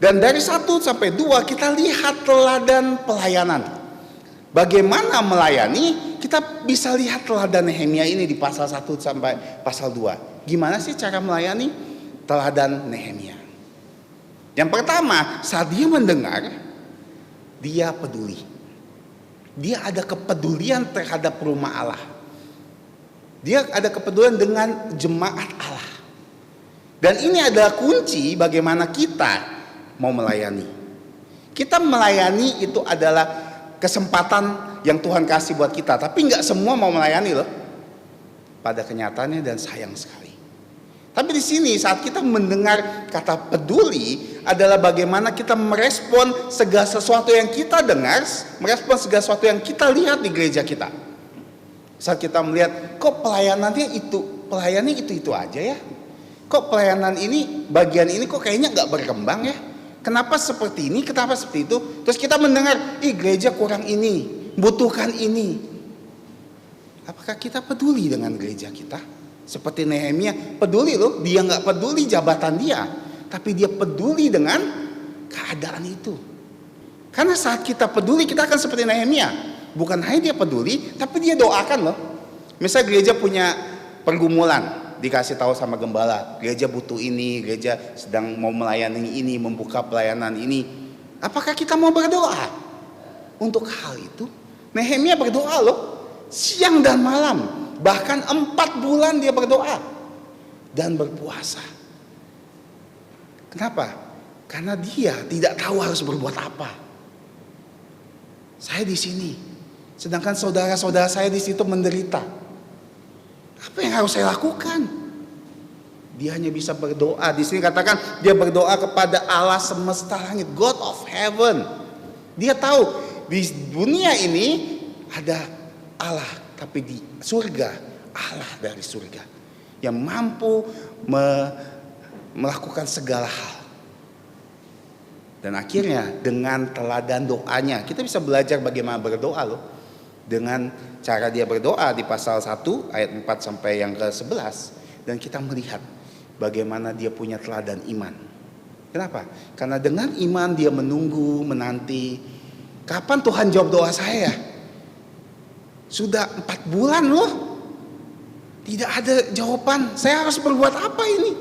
Dan dari 1-2 kita lihat teladan pelayanan. Bagaimana melayani, kita bisa lihat teladan Nehemia ini di pasal 1 sampai pasal 2. Gimana sih cara melayani? Teladan Nehemia. Yang pertama, saat dia mendengar, dia peduli. Dia ada kepedulian terhadap rumah Allah. Dia ada kepedulian dengan jemaat Allah. Dan ini adalah kunci bagaimana kita mau melayani. Kita melayani itu adalah kesempatan yang Tuhan kasih buat kita. Tapi nggak semua mau melayani loh. Pada kenyataannya dan sayang sekali. Tapi di sini saat kita mendengar kata peduli adalah bagaimana kita merespon segala sesuatu yang kita dengar, merespon segala sesuatu yang kita lihat di gereja kita. Saat kita melihat kok pelayanannya itu aja ya. Kok pelayanan ini, bagian ini kok kayaknya nggak berkembang ya. Kenapa seperti ini, kenapa seperti itu. Terus kita mendengar, gereja kurang ini, butuhkan ini. Apakah kita peduli dengan gereja kita? Seperti Nehemia, peduli loh. Dia nggak peduli jabatan dia, tapi dia peduli dengan keadaan itu. Karena saat kita peduli, kita akan seperti Nehemia. Bukan hanya dia peduli, tapi dia doakan loh. Misalnya gereja punya pergumulan, dikasih tahu sama gembala, gereja butuh ini, gereja sedang mau melayani ini, membuka pelayanan ini. Apakah kita mau berdoa untuk hal itu? Nehemia berdoa loh, siang dan malam, bahkan 4 bulan dia berdoa dan berpuasa. Kenapa? Karena dia tidak tahu harus berbuat apa. Saya di sini, sedangkan saudara-saudara saya di situ menderita. Apa yang harus saya lakukan? Dia hanya bisa berdoa. Di sini katakan dia berdoa kepada Allah semesta langit, God of heaven. Dia tahu di dunia ini ada Allah, tapi di surga Allah dari surga yang mampu melakukan segala hal. Dan akhirnya dengan teladan doanya kita bisa belajar bagaimana berdoa loh. Dengan cara dia berdoa di pasal 1 ayat 4 sampai yang ke-11. Dan kita melihat bagaimana dia punya teladan iman. Kenapa? Karena dengan iman dia menunggu, menanti. Kapan Tuhan jawab doa saya? Sudah 4 bulan loh. Tidak ada jawaban. Saya harus berbuat apa ini?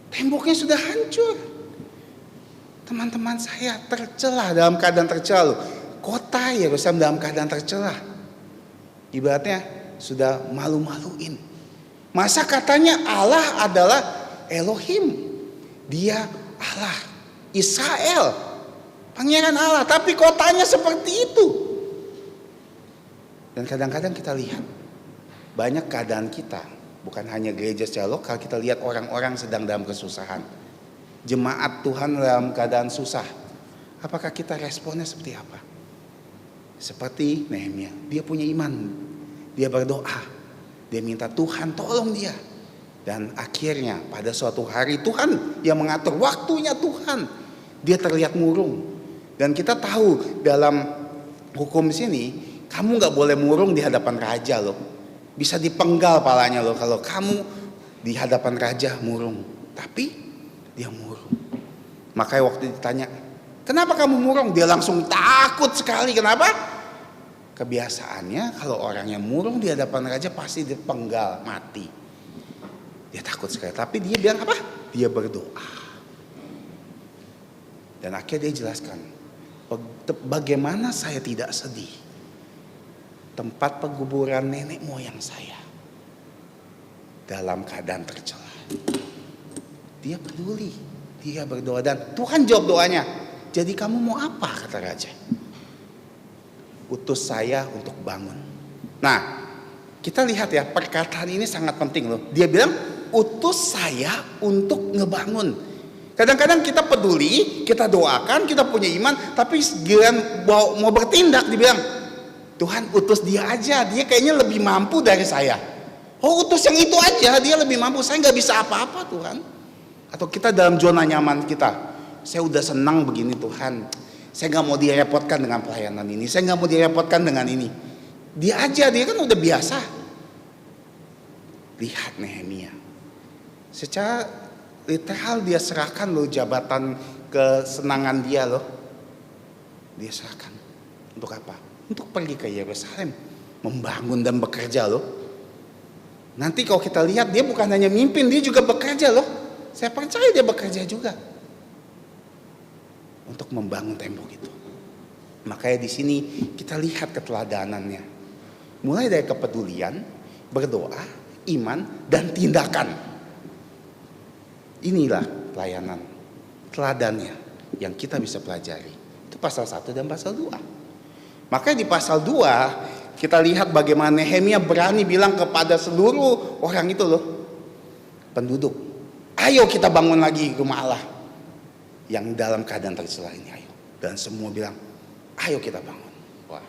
Temboknya sudah hancur. Teman-teman saya tercelah, dalam keadaan tercelah loh. Kota Yerusalem dalam keadaan tercelah. Ibaratnya sudah malu-maluin. Masa katanya Allah adalah Elohim. Dia Allah Israel, pangeran Allah, tapi kotanya seperti itu. Dan kadang-kadang kita lihat banyak keadaan kita, bukan hanya gereja secara lokal, kita lihat orang-orang sedang dalam kesusahan. Jemaat Tuhan dalam keadaan susah. Apakah kita responnya seperti apa? Seperti Nehemia, dia punya iman, dia berdoa, dia minta Tuhan tolong dia. Dan akhirnya pada suatu hari Tuhan yang mengatur waktunya Tuhan, dia terlihat murung. Dan kita tahu dalam hukum sini, kamu gak boleh murung di hadapan raja loh. Bisa dipenggal palanya loh kalau kamu di hadapan raja murung. Tapi dia murung. Makanya waktu ditanya, kenapa kamu murung? Dia langsung takut sekali. Kenapa? Kebiasaannya kalau orang yang murung di hadapan raja pasti dipenggal, mati. Dia takut sekali. Tapi dia bilang apa? Dia berdoa. Dan akhirnya dia jelaskan, bagaimana saya tidak sedih. Tempat penguburan nenek moyang saya dalam keadaan tercela. Dia peduli, dia berdoa dan Tuhan jawab doanya. Jadi kamu mau apa, kata raja? Utus saya untuk bangun. Nah, kita lihat ya, perkataan ini sangat penting loh. Dia bilang utus saya untuk ngebangun. Kadang-kadang kita peduli, kita doakan, kita punya iman, tapi giliran mau bertindak dibilang, Tuhan utus dia aja, dia kayaknya lebih mampu dari saya. Oh, utus yang itu aja, dia lebih mampu, saya nggak bisa apa-apa Tuhan. Atau kita dalam zona nyaman kita, saya udah senang begini Tuhan, saya nggak mau direpotkan dengan pelayanan ini, saya nggak mau direpotkan dengan ini. Dia aja, dia kan udah biasa. Lihat Nehemia, secara literal dia serahkan loh jabatan kesenangan dia loh. Dia serahkan. Untuk apa? Untuk pergi ke Yerusalem, membangun dan bekerja loh. Nanti kalau kita lihat dia bukan hanya mimpin, dia juga bekerja loh. Saya percaya dia bekerja juga untuk membangun tembok itu. Makanya di sini kita lihat keteladanannya. Mulai dari kepedulian, berdoa, iman, dan tindakan. Inilah pelayanan, teladannya yang kita bisa pelajari. Itu pasal 1 dan pasal 2. Makanya di pasal 2 kita lihat bagaimana Nehemia berani bilang kepada seluruh orang itu loh, penduduk, ayo kita bangun lagi rumah Allah yang dalam keadaan tercela ini, ayo. Dan semua bilang, ayo kita bangun. Wah.